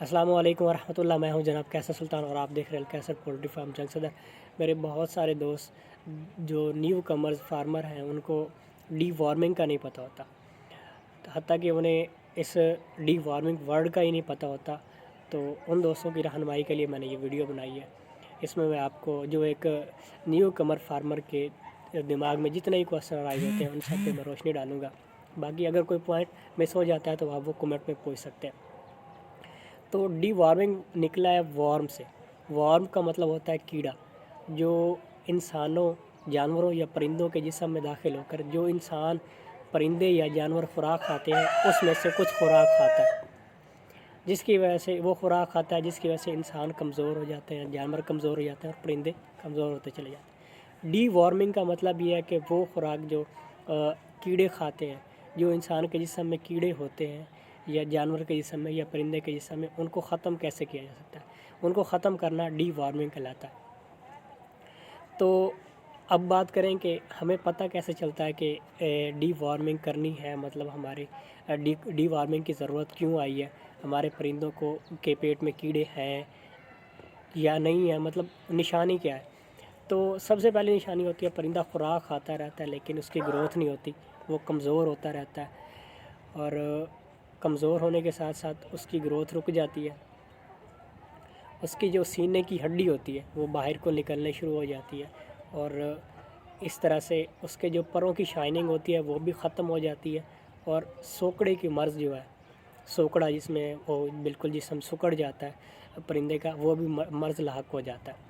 السلام علیکم ورحمۃ اللہ۔ میں ہوں جناب کیسر سلطان اور آپ دیکھ رہے ہیں کیسر پولٹری فارم جنگ صدر۔ میرے بہت سارے دوست جو نیو کمرز فارمر ہیں ان کو ڈی وارمنگ کا نہیں پتہ ہوتا، حتیٰ کہ انہیں اس ڈی وارمنگ ورڈ کا ہی نہیں پتہ ہوتا۔ تو ان دوستوں کی رہنمائی کے لیے میں نے یہ ویڈیو بنائی ہے۔ اس میں آپ کو جو ایک نیو کمر فارمر کے دماغ میں جتنے ہی کوسچن آئے ہوتے ہیں ان سب پہ میں روشنی ڈالوں گا۔ باقی اگر کوئی پوائنٹ مس ہو جاتا ہے تو آپ وہ کمنٹ میں پوچھ سکتے ہیں۔ تو ڈی وارمنگ نکلا ہے وارم سے۔ وارم کا مطلب ہوتا ہے کیڑا، جو انسانوں، جانوروں یا پرندوں کے جسم میں داخل ہو کر جو انسان، پرندے یا جانور خوراک کھاتے ہیں اس میں سے کچھ خوراک کھاتا ہے، جس کی وجہ سے وہ خوراک کھاتا ہے جس کی وجہ سے انسان کمزور ہو جاتے ہیں، جانور کمزور ہو جاتے ہیں اور پرندے کمزور ہوتے چلے جاتے ہیں۔ ڈی وارمنگ کا مطلب یہ ہے کہ وہ خوراک جو کیڑے کھاتے ہیں، جو انسان کے جسم میں کیڑے ہوتے ہیں یا جانور کے جسم میں یا پرندے کے جسم میں، ان کو ختم کیسے کیا جا سکتا ہے، ان کو ختم کرنا ڈی وارمنگ کہلاتا ہے۔ تو اب بات کریں کہ ہمیں پتہ کیسے چلتا ہے کہ ڈی وارمنگ کرنی ہے، مطلب ہمارے ڈی وارمنگ کی ضرورت کیوں آئی ہے، ہمارے پرندوں کو کے پیٹ میں کیڑے ہیں یا نہیں ہیں، مطلب نشانی کیا ہے۔ تو سب سے پہلی نشانی ہوتی ہے پرندہ خوراک کھاتا رہتا ہے لیکن اس کی گروتھ نہیں ہوتی، وہ کمزور ہوتا رہتا ہے اور کمزور ہونے کے ساتھ ساتھ اس کی گروتھ رک جاتی ہے۔ اس کی جو سینے کی ہڈی ہوتی ہے وہ باہر کو نکلنے شروع ہو جاتی ہے اور اس طرح سے اس کے جو پروں کی شائننگ ہوتی ہے وہ بھی ختم ہو جاتی ہے اور سوکڑے کی مرض جو ہے، سوکڑا جس میں وہ بالکل جسم سکڑ جاتا ہے پرندے کا، وہ بھی مرض لاحق ہو جاتا ہے۔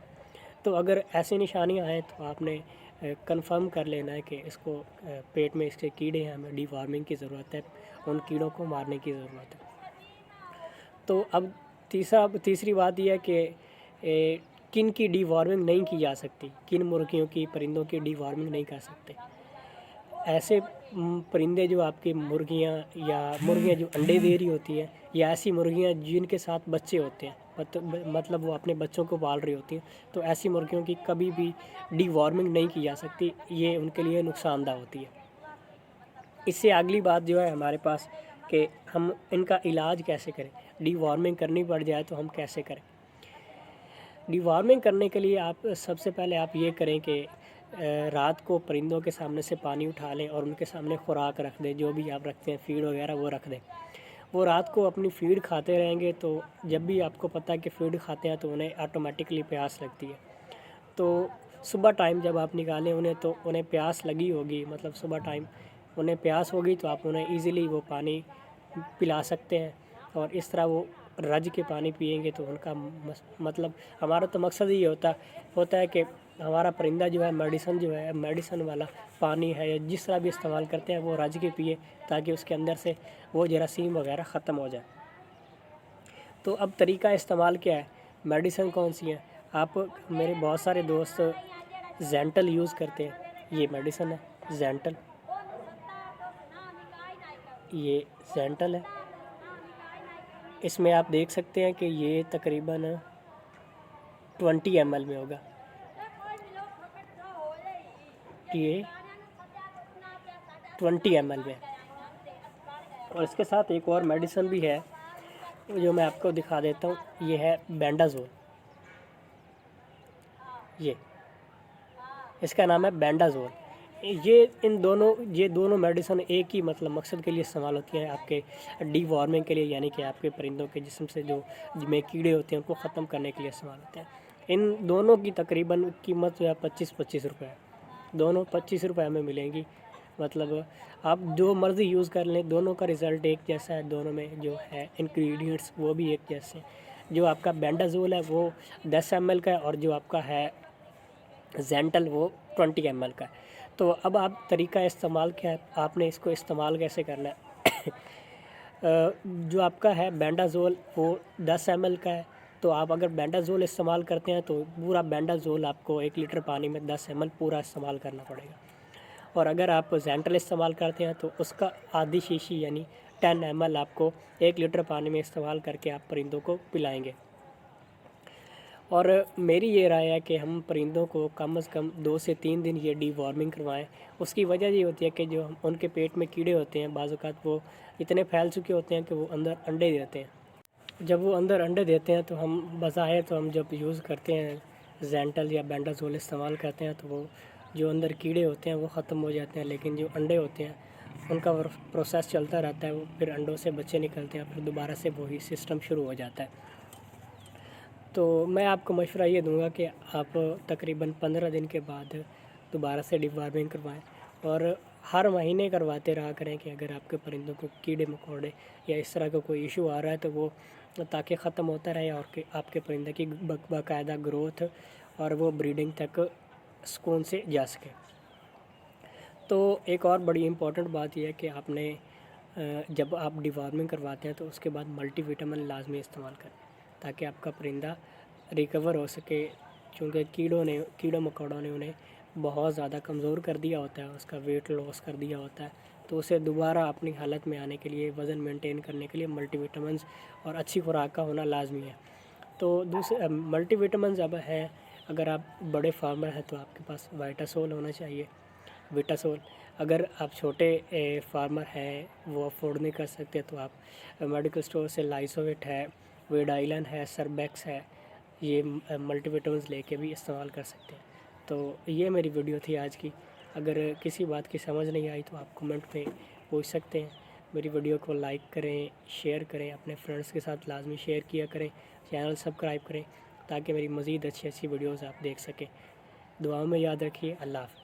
تو اگر ایسی نشانیاں آئیں تو آپ نے کنفرم کر لینا ہے کہ اس کو پیٹ میں اس کے کیڑے ہیں، ہمیں ڈی وارمنگ کی ضرورت ہے، ان کیڑوں کو مارنے کی ضرورت ہے۔ تو اب تیسری بات یہ ہے کہ کن کی ڈی وارمنگ نہیں کی جا سکتی، کن مرغیوں کی، پرندوں کی ڈی وارمنگ نہیں کر سکتے۔ ایسے پرندے جو آپ کی مرغیاں یا مرغیاں جو انڈے دے رہی ہوتی ہیں، یا ایسی مرغیاں جن کے ساتھ بچے ہوتے ہیں، مطلب وہ اپنے بچوں کو پال رہی ہوتی ہیں، تو ایسی مرغیوں کی کبھی بھی ڈی وارمنگ نہیں کی جا سکتی، یہ ان کے لیے نقصان دہ ہوتی ہے۔ اس سے اگلی بات جو ہے ہمارے پاس کہ ہم ان کا علاج کیسے کریں، ڈی وارمنگ کرنی پڑ جائے تو ہم کیسے کریں۔ ڈی وارمنگ کرنے کے لیے آپ سب سے پہلے آپ یہ کریں کہ رات کو پرندوں کے سامنے سے پانی اٹھا لیں اور ان کے سامنے خوراک رکھ دیں، جو بھی آپ رکھتے ہیں فیڈ وغیرہ وہ رکھ دیں۔ وہ رات کو اپنی فیڈ کھاتے رہیں گے تو جب بھی آپ کو پتہ ہے کہ فیڈ کھاتے ہیں تو انہیں آٹومیٹکلی پیاس لگتی ہے۔ تو صبح ٹائم جب آپ نکالیں انہیں تو انہیں پیاس لگی ہوگی، مطلب صبح ٹائم انہیں پیاس ہوگی تو آپ انہیں ایزیلی وہ پانی پلا سکتے ہیں اور اس طرح وہ رج کے پانی پئیں گے تو ان کا مطلب ہمارا تو مقصد ہی ہوتا ہے کہ ہمارا پرندہ جو ہے میڈیسن والا پانی ہے یا جس طرح بھی استعمال کرتے ہیں وہ رج کے پیے تاکہ اس کے اندر سے وہ جراثیم وغیرہ ختم ہو جائے۔ تو اب طریقہ استعمال کیا ہے، میڈیسن کون سی ہیں؟ آپ میرے بہت سارے دوست زینٹل یوز کرتے ہیں، یہ میڈیسن ہے زینٹل، یہ زینٹل ہے۔ اس میں آپ دیکھ سکتے ہیں کہ یہ تقریباً 20 ml میں ہوگا، یہ 20 ml میں، اور اس کے ساتھ ایک اور میڈیسن بھی ہے جو میں آپ کو دکھا دیتا ہوں، یہ ہے بینڈازول، یہ اس کا نام ہے بینڈازول۔ یہ دونوں میڈیسن ایک ہی مطلب مقصد کے لیے استعمال ہوتی ہیں، آپ کے ڈی وارمنگ کے لیے، یعنی کہ آپ کے پرندوں کے جسم سے جو میں کیڑے ہوتے ہیں ان کو ختم کرنے کے لیے استعمال ہوتے ہیں۔ ان دونوں کی تقریباً قیمت جو ہے 25 روپے ہے، دونوں 25 روپے میں ملیں گی۔ مطلب آپ جو مرضی یوز کر لیں، دونوں کا رزلٹ ایک جیسا ہے، دونوں میں جو ہے انگریڈینٹس وہ بھی ایک جیسے ہیں۔ جو آپ کا بینڈازول ہے وہ 10 ml کا ہے اور جو آپ کا ہے زینٹل وہ 20 ml کا ہے۔ تو اب آپ طریقہ استعمال کیا ہے، آپ نے اس کو استعمال کیسے کرنا ہے۔ جو آپ کا ہے بینڈازول وہ 10 ml کا ہے، تو آپ اگر بینڈازول استعمال کرتے ہیں تو پورا بینڈازول آپ کو 1 لیٹر پانی میں 10 ml پورا استعمال کرنا پڑے گا، اور اگر آپ زینٹل استعمال کرتے ہیں تو اس کا آدھی شیشی یعنی 10 ml آپ کو 1 لیٹر پانی میں استعمال کر کے آپ پرندوں کو پلائیں گے۔ اور میری یہ رائے ہے کہ ہم پرندوں کو کم از کم 2 سے 3 دن یہ ڈی وارمنگ کروائیں۔ اس کی وجہ یہ ہوتی ہے کہ جو ان کے پیٹ میں کیڑے ہوتے ہیں بعض اوقات وہ اتنے پھیل چکے ہوتے ہیں کہ وہ اندر انڈے دیتے ہیں، جب وہ اندر انڈے دیتے ہیں تو ہم بظاہر تو ہم جب یوز کرتے ہیں زینٹل یا بینڈازول استعمال کرتے ہیں تو وہ جو اندر کیڑے ہوتے ہیں وہ ختم ہو جاتے ہیں، لیکن جو انڈے ہوتے ہیں ان کا پروسیس چلتا رہتا ہے، وہ پھر انڈوں سے بچے نکلتے ہیں، پھر دوبارہ سے وہی سسٹم شروع ہو جاتا ہے۔ تو میں آپ کو مشورہ یہ دوں گا کہ آپ تقریباً 15 دن کے بعد دوبارہ سے ڈی وارمنگ کروائیں، اور ہر مہینے کرواتے رہا کریں کہ اگر آپ کے پرندوں کو کیڑے مکوڑے یا اس طرح کا کوئی ایشو آ رہا ہے تو وہ تاکہ ختم ہوتا رہے، اور کہ آپ کے پرندے کی باقاعدہ گروتھ اور وہ بریڈنگ تک سکون سے جا سکے۔ تو ایک اور بڑی امپورٹنٹ بات یہ ہے کہ آپ نے جب آپ ڈی وارمنگ کرواتے ہیں تو اس کے بعد ملٹی وٹامن لازمی استعمال کریں تاکہ آپ کا پرندہ ریکور ہو سکے، چونکہ کیڑوں مکوڑوں نے انہیں بہت زیادہ کمزور کر دیا ہوتا ہے، اس کا ویٹ لاس کر دیا ہوتا ہے، تو اسے دوبارہ اپنی حالت میں آنے کے لیے، وزن مینٹین کرنے کے لیے ملٹی وٹامنز اور اچھی خوراک کا ہونا لازمی ہے۔ تو ملٹی وٹامنز اب ہیں، اگر آپ بڑے فارمر ہیں تو آپ کے پاس وائٹاسول ہونا چاہیے، ویٹاسول۔ اگر آپ چھوٹے فارمر ہیں، وہ افورڈ نہیں کر سکتے، تو آپ میڈیکل اسٹور سے لائسوویٹ ہے، ویڈائلن ہے، سربیکس ہے، یہ ملٹی وٹامنز لے کے بھی استعمال کر سکتے ہیں۔ تو یہ میری ویڈیو تھی آج کی۔ اگر کسی بات کی سمجھ نہیں آئی تو آپ کمنٹ پہ پوچھ سکتے ہیں۔ میری ویڈیو کو لائک کریں، شیئر کریں، اپنے فرینڈس کے ساتھ لازمی شیئر کیا کریں، چینل سبسکرائب کریں تاکہ میری مزید اچھی ویڈیوز آپ دیکھ سکیں۔ دعاؤں میں یاد رکھیے۔ اللہ حافظ۔